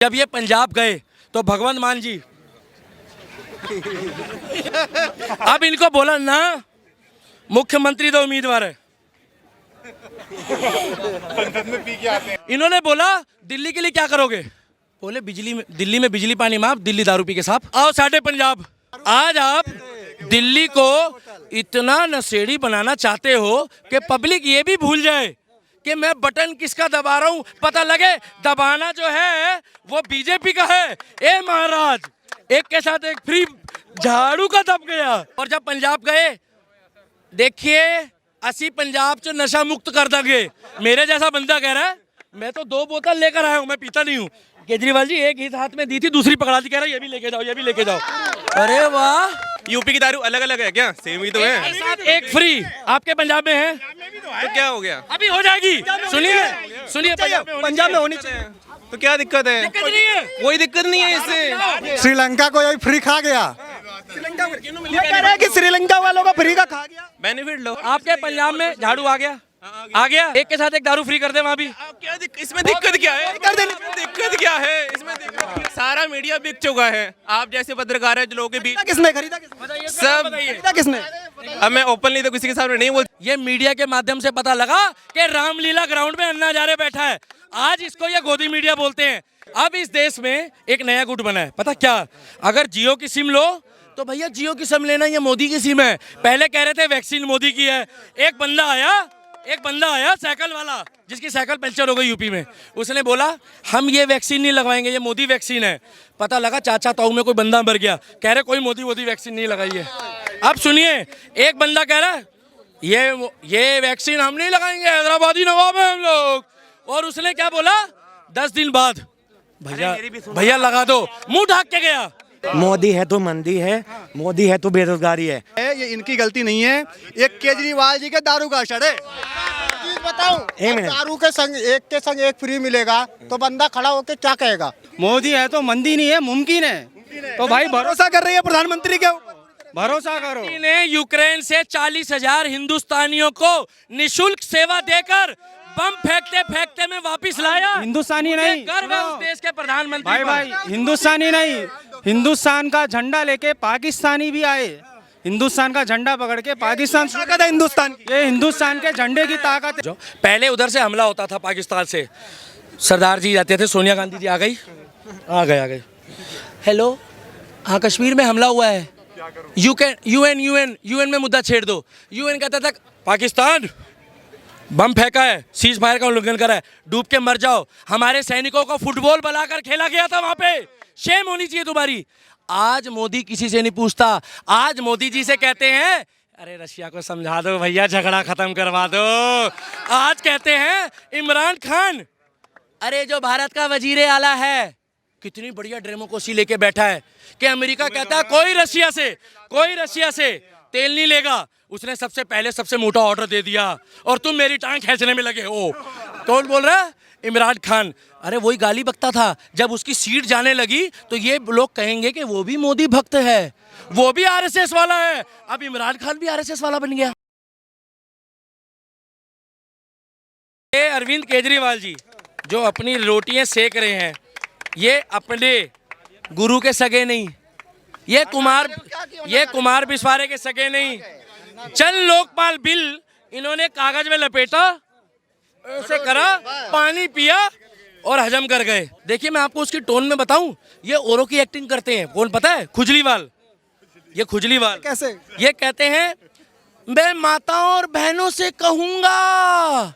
जब ये पंजाब गए तो भगवंत मान जी अब इनको बोला ना मुख्यमंत्री तो उम्मीदवार है, संसद में पी के आते हैं। इन्होंने बोला दिल्ली के लिए क्या करोगे, बोले बिजली में, दिल्ली में बिजली पानी माफ, दिल्ली दारू पी के साफ। आओ साढ़े पंजाब, आज आप दिल्ली को इतना नशेड़ी बनाना चाहते हो कि पब्लिक ये भी भूल जाए कि मैं बटन किसका दबा रहा हूं, पता लगे दबाना जो है वो बीजेपी का है। ए महाराज, एक के साथ एक फ्री झाड़ू का दब गया। और जब पंजाब गए, देखिए 80 पंजाब से नशा मुक्त कर देंगे। मेरे जैसा बंदा कह रहा है मैं तो 2 बोतल लेकर आया हूं, मैं पीता नहीं हूं। केजरीवाल जी एक ही हाथ में दी थी, दूसरी पकड़ा दी, कह रहा है ये भी लेके जाओ, ये भी लेके जाओ। अरे वाह, यूपी की दारू अलग अलग है क्या? सेम ही तो है। एक फ्री आपके पंजाब में है तो क्या हो गया? अभी हो जाएगी। सुनिए सुनिए, पंजाब में होनी चाहिए तो क्या दिक्कत है? दिक्कत नहीं है, कोई दिक्कत नहीं है इससे। श्रीलंका को यही फ्री खा गया। ये कह रहे हैं कि श्रीलंका वालों को फ्री का खा गया। बेनिफिट लो। आपके पंजाब में झाड़ू आ गया, आ गया, एक के साथ एक दारू फ्री कर दे वहाँ भी। क्या इसमें दिक्कत क्या है? कर देने दिक्कत क्या है इसमें? सारा मीडिया बिक चुका है। आप जैसे पत्रकार है जो लोगों के बीच किसने खरीदा? सब खरीदा किसने? अब मैं ओपनली तो किसी के सामने नहीं बोल। ये मीडिया के माध्यम से पता लगा कि रामलीला ग्राउंड में अन्ना हजारे बैठा है। आज इसको ये गोदी मीडिया बोलते हैं। अब इस देश में एक नया गुट बना है, पता क्या? अगर जियो की सिम लो तो भैया जियो की सिम लेना, ये मोदी की सिम है। पहले कह रहे थे वैक्सीन मोदी की है। एक बंदा आया साइकिल वाला, जिसकी साइकिल पंचर हो गई यूपी में, उसने बोला हम ये वैक्सीन नहीं लगवाएंगे, ये मोदी वैक्सीन है। पता लगा चाचा ताऊ में कोई बंदा मर गया, कह रहे कोई मोदी वैक्सीन नहीं लगाई है। अब सुनिए, एक बंदा कह रहा है ये वैक्सीन हम नहीं लगाएंगे, हैदराबादी नवाब है हम लोग। और उसने क्या बोला, 10 दिन बाद भैया लगा दो, मुंह ढाक के गया। मोदी है तो मंदी है, मोदी है तो बेरोजगारी है। ये इनकी गलती नहीं है, एक केजरीवाल जी के दारू का असर है। बताऊं, दारू के संग एक फ्री मिलेगा तो बंदा खड़ा होकर क्या कहेगा? मोदी है तो मंदी नहीं है, मुमकिन है। तो भाई भरोसा कर रही है प्रधानमंत्री के ऊपर, भरोसा करो। ने यूक्रेन से 40,000 हिंदुस्तानियों को निशुल्क सेवा देकर बम फेंकते फेंकते में वापस लाया। हिंदुस्तानी नहीं, गर्व है उस देश के प्रधानमंत्री भाई हिंदुस्तानी नहीं, हिंदुस्तान का झंडा लेके पाकिस्तानी भी आए। हिंदुस्तान का झंडा पकड़ के पाकिस्तान ताकत है हिंदुस्तान की। ये हिंदुस्तान के झंडे की ताकत है। जो पहले उधर से हमला होता था पाकिस्तान से, सरदार जी जाते थे, सोनिया गांधी जी आ गए। हेलो, हाँ कश्मीर में हमला हुआ है, यूएन में मुद्दा छेड़ दो। यूएन कहता था पाकिस्तान बम फेंका है, सीज फायर का उल्लंघन करा है, डूब के मर जाओ। हमारे सैनिकों को फुटबॉल बनाकर खेला गया था वहां पे, शेम होनी चाहिए तुम्हारी। आज मोदी किसी से नहीं पूछता, आज मोदी जी से कहते हैं अरे रशिया को समझा दो भैया, झगड़ा खत्म करवा दो। आज कहते हैं इमरान खान, अरे जो भारत का वजीर आला है, कितनी बढ़िया डेमोक्रेसी लेके बैठा है कि अमेरिका कहता है कोई रशिया से तेल नहीं लेगा। उसने सबसे पहले सबसे मोटा ऑर्डर दे दिया और तुम मेरी टांग खींचने में लगे हो। कौन बोल रहा है? इमरान खान। अरे वही गाली बकता था, जब उसकी सीट जाने लगी तो ये लोग कहेंगे कि वो भी मोदी भक्त है, वो भी आरएसएस वाला है। अब इमरान खान भी आरएसएस वाला बन गया। ये अरविंद केजरीवाल जी जो अपनी रोटियां सेक रहे हैं, ये अपने गुरु के सगे नहीं, ये कुमार बिस्वारे के सगे नहीं। जन लोकपाल बिल इन्होंने कागज में लपेटा, ऐसे करा, पानी पिया और हजम कर गए। देखिए मैं आपको उसकी टोन में बताऊं, ये औरों की एक्टिंग करते हैं। कौन पता है? खुजलीवाल। ये खुजलीवाल कैसे? ये कहते हैं मैं माताओं और बहनों से कहूंगा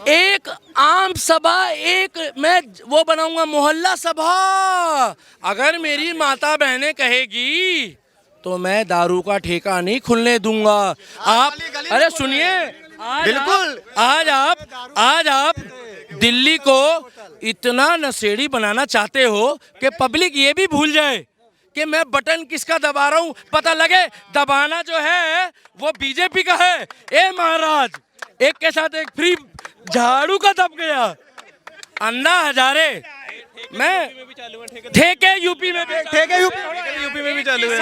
एक आम सभा, एक मैं वो बनाऊंगा मोहल्ला सभा। अगर मेरी माता बहनें कहेगी तो मैं दारू का ठेका नहीं खुलने दूंगा। आप अरे सुनिए, बिल्कुल, आज आप दिल्ली को इतना नशेड़ी बनाना चाहते हो कि पब्लिक ये भी भूल जाए कि मैं बटन किसका दबा रहा हूं, पता लगे दबाना जो है वो बीजेपी का है। ए महाराज, एक के साथ एक फ्री झाड़ू का दब गया। अन्ना हजारे मैं ठेके यूपी में भी चालू है।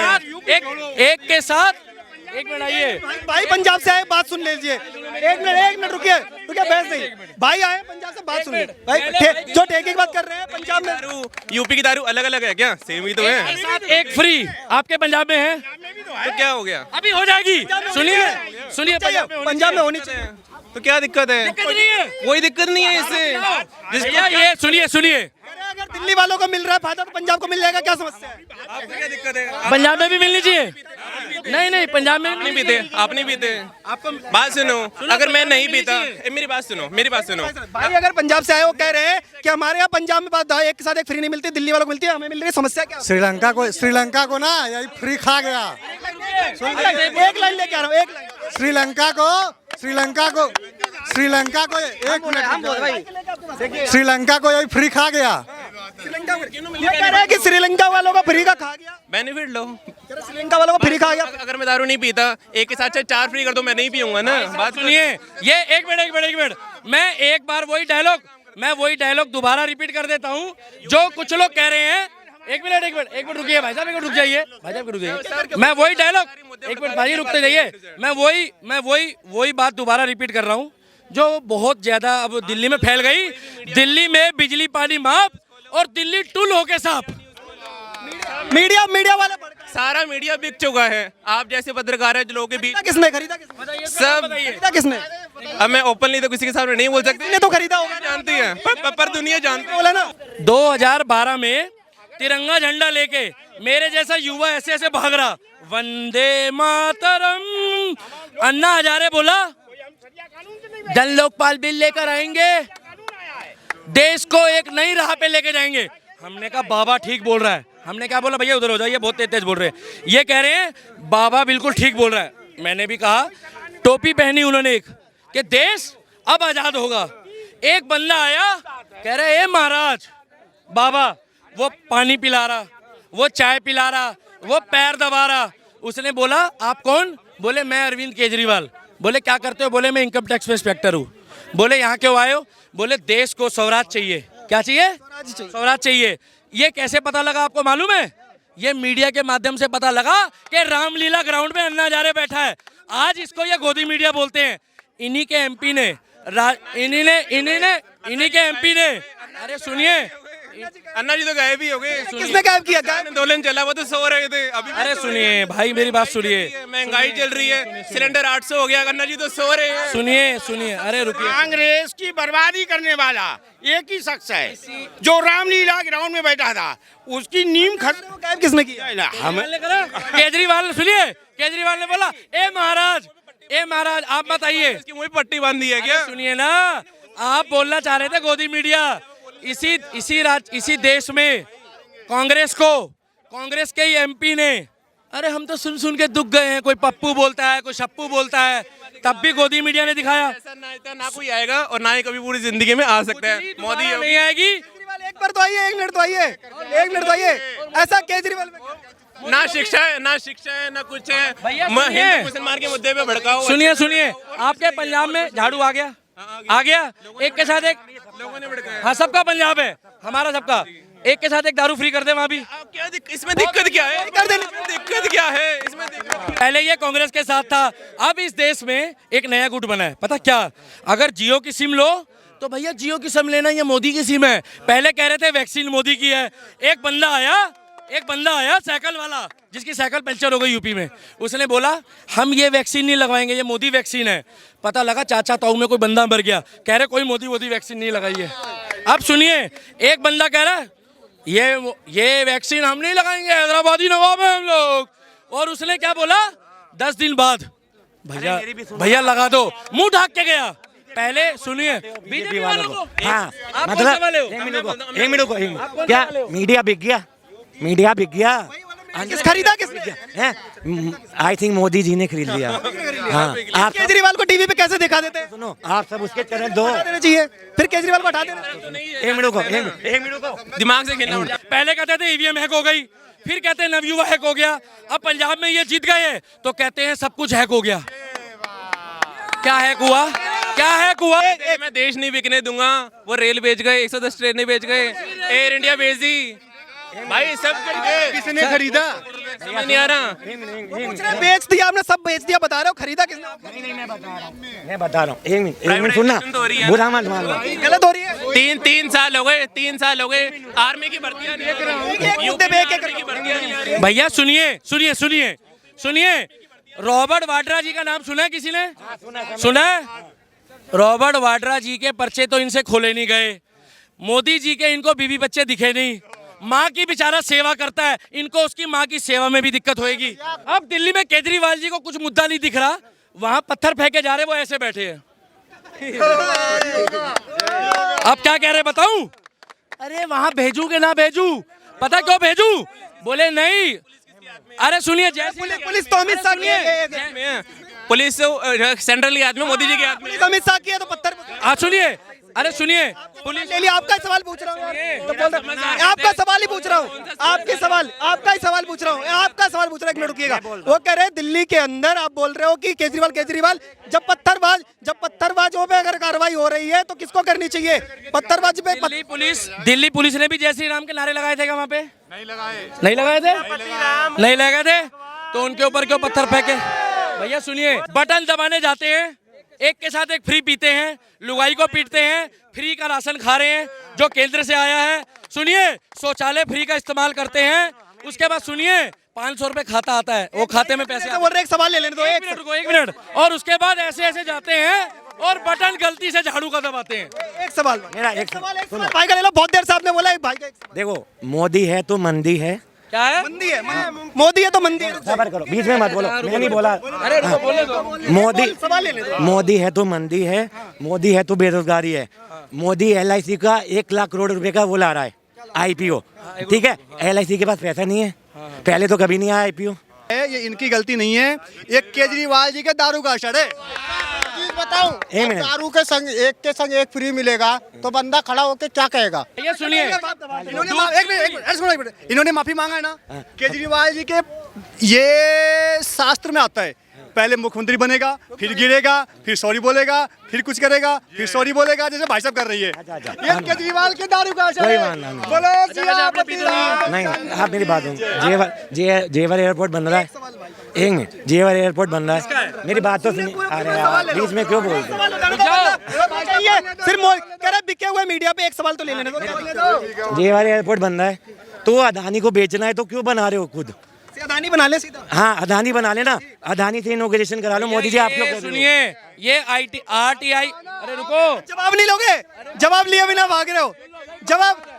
एक मिनट आइए। भाई पंजाब से आए, बात सुन लीजिए। एक मिनट रुकिए, बहस नहीं। भाई आए पंजाब से, बात सुन लीजिए। भाई जो ठेके की बात कर रहे हैं पंजाब में, दारू यूपी की दारू अलग अलग है क्या? सेम ही तो है। एक फ्री आपके पंजाब में है, तो क्या हो गया? अभी हो जाएगी। सुनिए सुनिए, पंजाब में होनी चाहिए। तो क्या दिक्कत है? दिक्कत नहीं है, कोई दिक्कत नहीं है इससे। भैया ये सुनिए सुनिए, अगर दिल्ली वालों को मिल रहा है फायदा तो पंजाब को मिल जाएगा, क्या समस्या है? आपको क्या दिक्कत है? पंजाब में भी मिलनी चाहिए। नहीं पंजाब में आप नहीं पीते, आप नहीं पीते। आपको बात सुनो, अगर मैं नहीं पीता, मेरी बात सुनो। भाई अगर पंजाब से आए, वो कह रहे हैं कि हमारे यहाँ पंजाब में बात एक के साथ एक फ्री नहीं मिलती, दिल्ली वालों को मिलती है, हमें मिल रही है, समस्या क्या? श्रीलंका को ना यही फ्री खा गया। एक लाइन लेके आ रहा हूँ, एक लाइन। श्रीलंका को एक मिनट, श्रीलंका को यही फ्री खा गया। ये कह रहे हैं कि श्रीलंका वालों को फ्री का खा गया, बेनिफिट लो। श्रीलंका वालों को फ्री खा गया। अगर मैं दारू नहीं पीता, एक के साथ 4 फ्री कर दो, मैं नहीं पीऊंगा ना। बात सुनिए, ये एक मिनट, मैं एक बार वही डायलॉग दोबारा रिपीट कर देता हूँ जो कुछ लोग कह रहे हैं। एक मिनट रुकिए भाई साहब, रुक जाइए भाई साहब, रुक जाइए। मैं वही डायलॉग, एक मिनट भाई रुकते जाइए। मैं वही बात दोबारा रिपीट कर रहा हूँ जो बहुत ज्यादा अब दिल्ली में फैल गई। दिल्ली में बिजली पानी माफ और दिल्ली टुल होके साफ। मीडिया वाले सारा मीडिया बिक चुका है। आप जैसे पत्रकार है जो लोगों के बीच किसने खरीदा? खरीदा किसने? अब मैं ओपनली तो किसी के सामने नहीं बोल सकती। ने तो खरीदा होगा, जानती है, पर दुनिया जानती है। बोला ना 2012 में तिरंगा झंडा लेके मेरे जैसा युवा ऐसे ऐसे भाग रहा, वंदे मातरम। अन्ना हजारे बोला जन लोकपाल बिल लेकर आएंगे, देश को एक नई राह पे लेके जाएंगे। हमने कहा बाबा ठीक बोल रहा है। हमने क्या बोला, भैया उधर हो जाइए, बहुत तेज बोल रहे हैं। ये कह रहे हैं बाबा बिल्कुल ठीक बोल रहा है। मैंने भी कहा, टोपी पहनी उन्होंने एक, कि देश अब आजाद होगा। एक बंदा आया, कह रहे हैं महाराज बाबा, वो पानी पिला रहा, वो चाय पिला रहा, वो पैर दबा रहा। उसने बोला आप कौन? बोले मैं अरविंद केजरीवाल। बोले क्या करते हो? बोले मैं इनकम टैक्स में इंस्पेक्टर हूँ। बोले यहाँ क्यों आए हो? बोले देश को स्वराज चाहिए। क्या चाहिए? स्वराज चाहिए। ये कैसे पता लगा आपको मालूम है? ये मीडिया के माध्यम से पता लगा कि रामलीला ग्राउंड में अन्ना हजारे बैठा है। आज इसको ये गोदी मीडिया बोलते हैं। इन्हीं के एमपी ने, इन्हीं के एमपी ने, अरे सुनिए, अन्ना जी तो गायब ही हो गए। किसने गायब किया? आंदोलन चला, वो तो सो रहे थे अभी। अरे सुनिए भाई मेरी बात सुनिए। महंगाई चल रही है, सिलेंडर 800 हो गया, अन्ना जी तो सो रहे हैं। सुनिए, अरे रुकिए। कांग्रेस की बर्बादी करने वाला एक ही शख्स है जो रामलीला ग्राउंड में बैठा था, उसकी नींव गायब किसने किया? केजरीवाल, सुनिए, केजरीवाल ने बोला ए महाराज आप मत आइए। इसकी मुंह पे पट्टी बांध दी है क्या? सुनिए ना, आप बोलना चाह रहे थे गोदी मीडिया। इसी देश में कांग्रेस के ही एमपी ने, अरे हम तो सुन के दुख गए हैं। कोई पप्पू बोलता है, कोई शप्पू बोलता है, तब भी गोदी मीडिया ने दिखाया। ऐसा ना कोई आएगा और ना ही कभी पूरी जिंदगी में आ सकता है। मोदी नहीं आएगी। एक बार तो आइए, एक मिनट तो आइए। ऐसा केजरीवाल ना शिक्षा है, ना कुछ है। भैया हिंदू मुसलमान के मुद्दे पे भड़काओ। सुनिए, आपके पंजाब में झाड़ू आ गया, एक के साथ एक, लोगों ने भड़काया। हाँ सबका पंजाब है, हमारा सबका। एक के साथ एक दारू फ्री कर दे वहाँ भी। क्या इसमें दिक्कत क्या है? कर देने में दिक्कत क्या है? इसमें पहले ये कांग्रेस के साथ था, अब इस देश में एक नया गुट बना है। पता क्या? अगर जियो की सिम लो तो भैया जियो की सिम लेना, ये मोदी की सिम है। पहले कह रहे थे वैक्सीन मोदी की है। एक बंदा आया साइकिल वाला, जिसकी साइकिल पंचर हो गई यूपी में। उसने बोला हम ये वैक्सीन नहीं लगवाएंगे, ये मोदी वैक्सीन है। पता लगा चाचा ताऊ में कोई बंदा मर गया, कह रहे कोई मोदी वैक्सीन नहीं लगाई है। अब सुनिए, एक बंदा कह रहा है ये वैक्सीन हम नहीं लगाएंगे, हैदराबादी नवाब है हम लोग। और उसने क्या बोला 10 दिन बाद, भैया लगा दो, मुंह ढाक के गया। पहले सुनिए बीजेपी वालों को, हाँ आप मतलब कौन से वाले हो? एक मिनट को क्या मीडिया बिक गया खरीदा किसने? आई थिंक मोदी जी ने खरीद लिया। हाँ आप केजरीवाल को टीवी पे कैसे दिखा देते हैं? सुनो, आप सब उसके चैनल दो देना चाहिए, फिर केजरीवाल को हटा देना। एक मिनट को दिमाग से खेलना पड़ता है। पहले कहते थे ईवीएम हैक हो गई, फिर कहते हैं नवयुवा हैक हो गया। अब पंजाब में ये जीत गए तो कहते हैं सब कुछ हैक हो गया। क्या हैक हुआ? मैं देश नहीं बिकने दूंगा। वो रेल बेच गए, 110 ट्रेनें बेच गए, एयर इंडिया बेच दी। भाई सब किसने खरीदा? समझ नहीं आ रहा। बेच दिया आपने, सब बेच दिया, बता रहे हो खरीदा किसने? नहीं मैं बता रहा हूँ एक मिनट सुनना, तो हो रही है। बुरा मत मानो। गलत हो रही है। तीन साल हो गए, 3 साल हो गए, आर्मी की भर्तियां नहीं आ रही, मुद्दे पे एक आर्मी की भर्तियां नहीं आ रही। भैया सुनिए सुनिए सुनिए सुनिए, रॉबर्ट वाड्रा जी का नाम सुना है किसी ने? सुना है? रॉबर्ट वाड्रा जी के पर्चे तो इनसे खोले नहीं गए, मोदी जी के इनको बीवी बच्चे दिखे नहीं, माँ की बेचारा सेवा करता है, इनको उसकी माँ की सेवा में भी दिक्कत होएगी। अब दिल्ली में केजरीवाल जी को कुछ मुद्दा नहीं दिख रहा, वहां पत्थर फेंके जा रहे, वो ऐसे बैठे हैं। अब क्या कह रहे बताऊं? अरे वहां भेजू के ना भेजू, पता क्यों भेजू? बोले नहीं। अरे सुनिए, जैसे पुलिस तो अमित शाह की है, पुलिस सेंट्रल याद में मोदी जी के हाथ में। पुलिस अमित शाह की है तो पत्थर सुनिए, अरे सुनिए, पुलिस ले लिया। आपका ही सवाल पूछ रहा हूँ यार, तो बोल रहा हूँ, आपका सवाल ही पूछ रहा हूँ, आपका ही सवाल पूछ रहा हूँ, आपका सवाल पूछ रहा हूँ। एक मिनट रुकिएगा। वो कह रहे हैं दिल्ली के अंदर आप बोल रहे हो कि केजरीवाल जब पत्थरबाजों पे अगर कार्रवाई हो रही है तो किसको करनी चाहिए? पत्थरबाज पे दिल्ली पुलिस ने भी जय श्री राम के नारे लगाए थे क्या वहाँ पे? नहीं लगाए थे तो उनके ऊपर क्यों पत्थर फेंके? भैया सुनिए, बटन दबाने जाते हैं, एक के साथ एक फ्री पीते हैं, लुगाई को पीटते हैं, फ्री का राशन खा रहे हैं जो केंद्र से आया है। सुनिए, शौचालय फ्री का इस्तेमाल करते हैं, उसके बाद सुनिए 500 रुपए खाता आता है, वो खाते में पैसे बोल रहे एक सवाल ले लेने दो, एक मिनट, और उसके बाद ऐसे जाते हैं और बटन गलती से झाड़ू का दबाते हैं। एक सवाल मेरा एक सवाल सुनो, भाई का ले लो, बहुत देर से आपने बोला है भाई का। देखो मोदी है तो मंदी है, क्या है? मंदी है, मोदी है तो मंदी है। सबर करो, बीच में मत बोलो, मैंने नहीं बोला। अरे रुको, बोले दो। सवाल ले लेते मोदी है तो मंदी है, मोदी है तो बेरोजगारी है। मोदी LIC का 1 लाख करोड़ रुपए का वो ला रहा है IPO, ठीक है? LIC के पास पैसा नहीं है, पहले तो कभी नहीं आया IPO। ये इनकी गलती नहीं है, ये केजरीवाल जी के दारू का असर है। बताऊं, एक मिनट। दारू के संग एक फ्री मिलेगा तो बंदा खड़ा होकर क्या कहेगा? ये सुनिए, इन्होंने माफी मांगा है ना केजरीवाल जी के, ये शास्त्र में आता है, पहले मुख्यमंत्री बनेगा, फिर गिरेगा, फिर सॉरी बोलेगा, फिर कुछ करेगा, फिर सॉरी बोलेगा, जैसे भाई साहब कर रही है। ये केजरीवाल के दारू का असर है। बोलो सियापति राम। नहीं, आप मेरी बात सुनो, जेवर एयरपोर्ट बन रहा है, एक मिनट, जेवर एयरपोर्ट बन रहा है, मेरी बात तो सुनिए। अरे यार बीच में क्यों बोलते हो? सिर्फ कह रहे बिके हुए मीडिया पे एक सवाल तो ले लेने दो। जेवर एयरपोर्ट बन रहा है तो अदानी को बेचना है तो क्यों बना रहे हो खुद? अदानी बना ले सीधा। हाँ अदानी बना लेना, अदानी से इनॉग्रेशन करा लो। मोदी जी आप क्यों सुनिए, ये RTI, अरे रुको, जवाब नहीं लोगे? जवाब लिए बिना भाग रहे हो,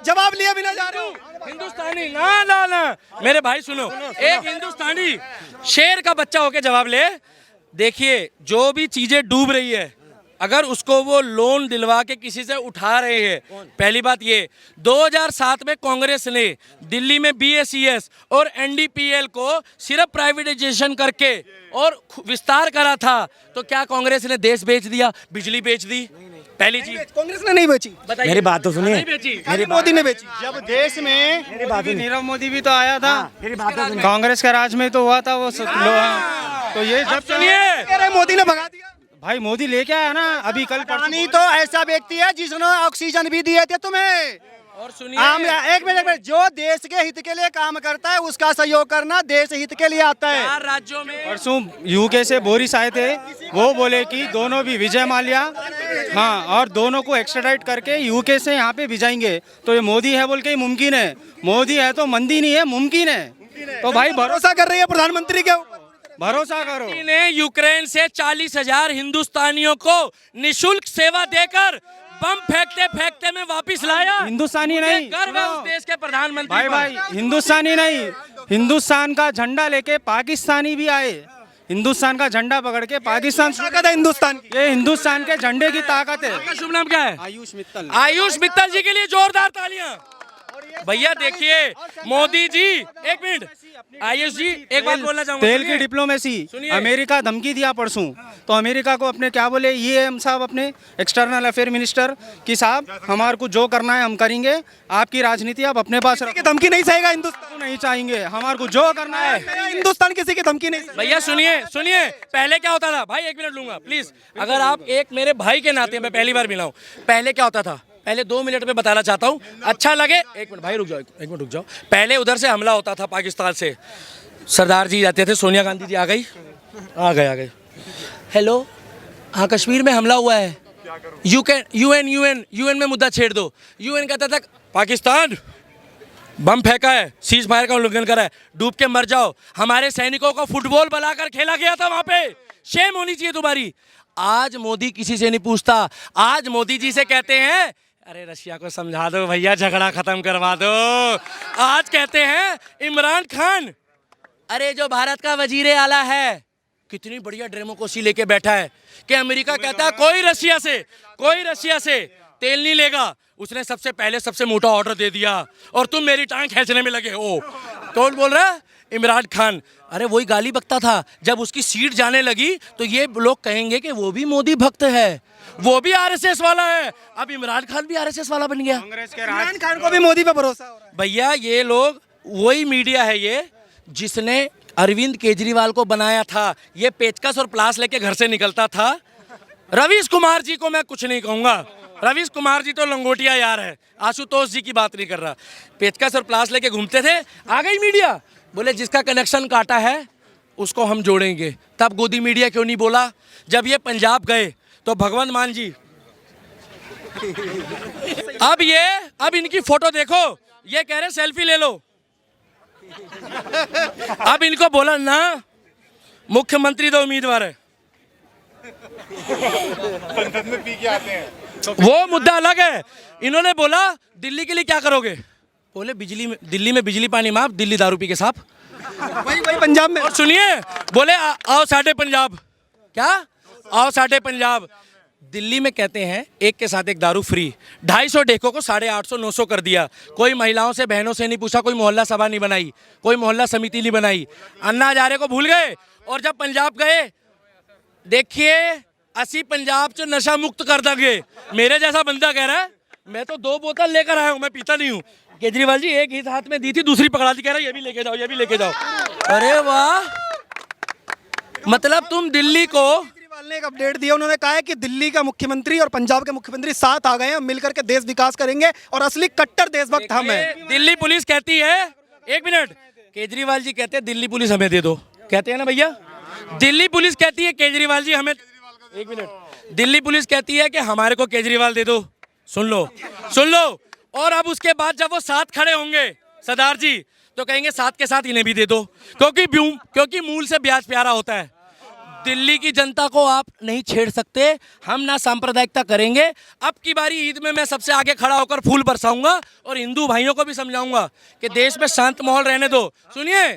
जवाब लिए बिना जा रहे हो। हिंदुस्तानी ना मेरे भाई सुनो, एक हिंदुस्तानी शेर का बच्चा होके जवाब ले। देखिए, जो भी चीजें डूब रही है, अगर उसको वो लोन दिलवा के किसी से उठा रहे हैं, पहली बात ये, 2007 में कांग्रेस ने दिल्ली में BSES और NDPL को सिर्फ प्राइवेटाइजेशन करके और विस्तार करा था, तो क्या कांग्रेस ने देश बेच दिया, बिजली बेच दी? पहली चीज कांग्रेस ने नहीं बेची। मेरी बात तो सुनिए, मेरी मोदी ने बेची। जब देश में मेरी बात सुनिए, नीरव मोदी भी तो आया था, मेरी बात तो सुनिए। कांग्रेस के राज में तो हुआ था वो तो ये जब सुनिए, कह रहे मोदी ने भगा दिया। भाई मोदी लेके आया ना, अभी कल पानी तो ऐसा व्यक्ति है जिसने ऑक्सीजन भी दिए थे तुम्हें। और सुनिए, एक मिनट, जो देश के हित के लिए काम करता है उसका सहयोग करना देश हित के लिए आता है। 4 राज्यों में परसों UK से बोरिस आए थे, वो बोले कि दोनों भी विजय माल्या, हाँ, और दोनों को एक्स्ट्राडाइट करके UK से यहाँ पे भिजाएंगे। तो ये मोदी है बोल के ही मुमकिन है, मोदी है तो मंदी नहीं है, मुमकिन है। तो भाई भरोसा कर रही है प्रधानमंत्री के ऊपर, भरोसा करो। ने यूक्रेन से 40,000 हिंदुस्तानियों को निशुल्क सेवा देकर बम फेंकते में वापस लाया। हिंदुस्तानी नहीं, गर्व है उस देश के प्रधानमंत्री। भाई हिंदुस्तानी नहीं, हिंदुस्तान का झंडा लेके पाकिस्तानी भी आए, हिंदुस्तान का झंडा पकड़ के पाकिस्तान। ताकत है हिंदुस्तान की, ये हिंदुस्तान के झंडे की ताकत है। आपका शुभ नाम क्या है? आयुष मित्तल। आयुष मित्तल जी के लिए जोरदार तालियां। भैया देखिए, मोदी जी, एक मिनट, आयुष जी एक बात बोलना चाहूंगा। तेल की डिप्लोमेसी, अमेरिका धमकी दिया परसों, तो अमेरिका को अपने क्या बोले ये हम साहब अपने एक्सटर्नल अफेयर मिनिस्टर कि साहब हमारे को जो करना है हम करेंगे, आपकी राजनीति आप अपने पास रखो। धमकी नहीं सहेगा हिंदुस्तान, नहीं चाहेंगे, हमारे को जो करना है। हिंदुस्तान किसी की धमकी नहीं। भैया सुनिए, पहले क्या होता था भाई, 1 मिनट लूंगा प्लीज, अगर आप एक मेरे भाई के नाते, मैं पहली बार मिला हूँ, पहले क्या होता था, पहले 2 मिनट में बताना चाहता हूँ, अच्छा लगे, 1 मिनट भाई रुक जाओ, 1 मिनट रुक जाओ। पहले उधर से हमला होता था पाकिस्तान से, सरदार जी जाते थे, सोनिया गांधी जी आ गई, आ गए। हेलो, हाँ कश्मीर में हमला हुआ है, यूएन में मुद्दा छेड़ दो। यूएन कहता था पाकिस्तान बम फेंका है, सीज फायर का उल्लंघन करा है, डूब के मर जाओ। हमारे सैनिकों को फुटबॉल बनाकर खेला गया था वहां पे, शेम होनी चाहिए तुम्हारी। आज मोदी किसी से नहीं पूछता, आज मोदी जी से कहते हैं अरे रशिया को समझा दो भैया, झगड़ा खत्म करवा दो। आज कहते हैं इमरान खान, अरे जो भारत का वजीरे आला है, कितनी बढ़िया डेमोक्रेसी लेके बैठा है कि अमेरिका कहता है कोई रशिया से तेल नहीं लेगा, उसने सबसे पहले सबसे मोटा ऑर्डर दे दिया और तुम मेरी टांग खींचने में लगे हो। कौन बोल रहा है? इमरान खान। अरे वही गाली बकता था, जब उसकी सीट जाने लगी तो ये लोग कहेंगे कि वो भी मोदी भक्त है, वो भी आरएसएस वाला है। अब इमरान खान भी आरएसएस वाला बन गया। कांग्रेस के इमरान खान को भी मोदी पे भरोसा हो रहा है। भैया ये लोग, वही मीडिया है ये जिसने अरविंद केजरीवाल को बनाया था। ये पेचकस और प्लास लेके घर से निकलता था। रवीश कुमार जी को मैं कुछ नहीं कहूंगा, रवीश कुमार जी तो लंगोटिया यार है, आशुतोष जी की बात नहीं कर रहा। पेचकस और प्लास लेके घूमते थे, आ गई मीडिया, बोले जिसका कनेक्शन काटा है उसको हम जोड़ेंगे। तब गोदी मीडिया क्यों नहीं बोला? जब ये पंजाब गए तो भगवंत मान जी, अब इनकी फोटो देखो, ये कह रहे सेल्फी ले लो। अब इनको बोला ना मुख्यमंत्री तो उम्मीदवार है, संसद में पी के आते हैं। वो मुद्दा अलग है। इन्होंने बोला दिल्ली के लिए क्या करोगे? बोले दिल्ली में बिजली पानी माफ, दिल्ली दारू पी के साफ। वही पंजाब में। और सुनिए, बोले आओ साढ़े पंजाब, क्या आओ साढ़े पंजाब। दिल्ली में कहते हैं एक के साथ एक दारू फ्री, 250 डेकों को 850 900 कर दिया। कोई महिलाओं से बहनों से नहीं पूछा, कोई मोहल्ला सभा नहीं बनाई, कोई मोहल्ला समिति नहीं बनाई। अन्ना हजारे को भूल गए। और जब पंजाब गए, देखिए असी पंजाब च नशा मुक्त कर देंगे। मेरे जैसा बंदा कह रहा है मैं तो 2 बोतल लेकर आया हूँ, मैं पीता नहीं हूँ। केजरीवाल जी एक ही हाथ में दी थी, दूसरी पकड़ा दी, कह रहा ये भी लेके जाओ, ये भी लेके जाओ। अरे वाह, मतलब तुम दिल्ली को। केजरीवाल ने एक अपडेट दिया, उन्होंने कहा है कि दिल्ली का मुख्यमंत्री और पंजाब के मुख्यमंत्री साथ आ गए हैं, मिलकर के देश विकास करेंगे और असली कट्टर देशभक्त हम हैं। दिल्ली पुलिस कहती है, एक मिनट, केजरीवाल जी कहते हैं दिल्ली पुलिस हमें दे दो, कहते हैं ना भैया। दिल्ली पुलिस कहती है केजरीवाल जी हमें, एक मिनट, दिल्ली पुलिस कहती है कि हमारे को केजरीवाल दे दो। सुन लो। और अब उसके बाद जब वो साथ खड़े होंगे सरदार जी, तो कहेंगे साथ के साथ इन्हें भी दे दो, क्योंकि मूल से ब्याज प्यारा होता है। दिल्ली की जनता को आप नहीं छेड़ सकते, हम ना सांप्रदायिकता करेंगे। अब की बारी ईद में मैं सबसे आगे खड़ा होकर फूल बरसाऊंगा और हिंदू भाइयों को भी समझाऊंगा कि देश में शांत माहौल रहने दो। सुनिए,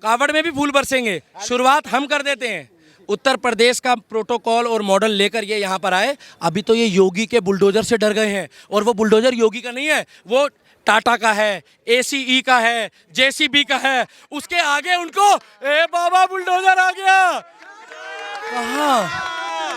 कावड़ में भी फूल बरसेंगे, शुरुआत हम कर देते हैं। उत्तर प्रदेश का प्रोटोकॉल और मॉडल लेकर ये यहाँ पर आए। अभी तो ये योगी के बुलडोजर से डर गए हैं, और वो बुलडोजर योगी का नहीं है, वो टाटा का है, ACE का है, JCB का है। उसके आगे उनको ए बाबा बुलडोजर आ गया। कहाँ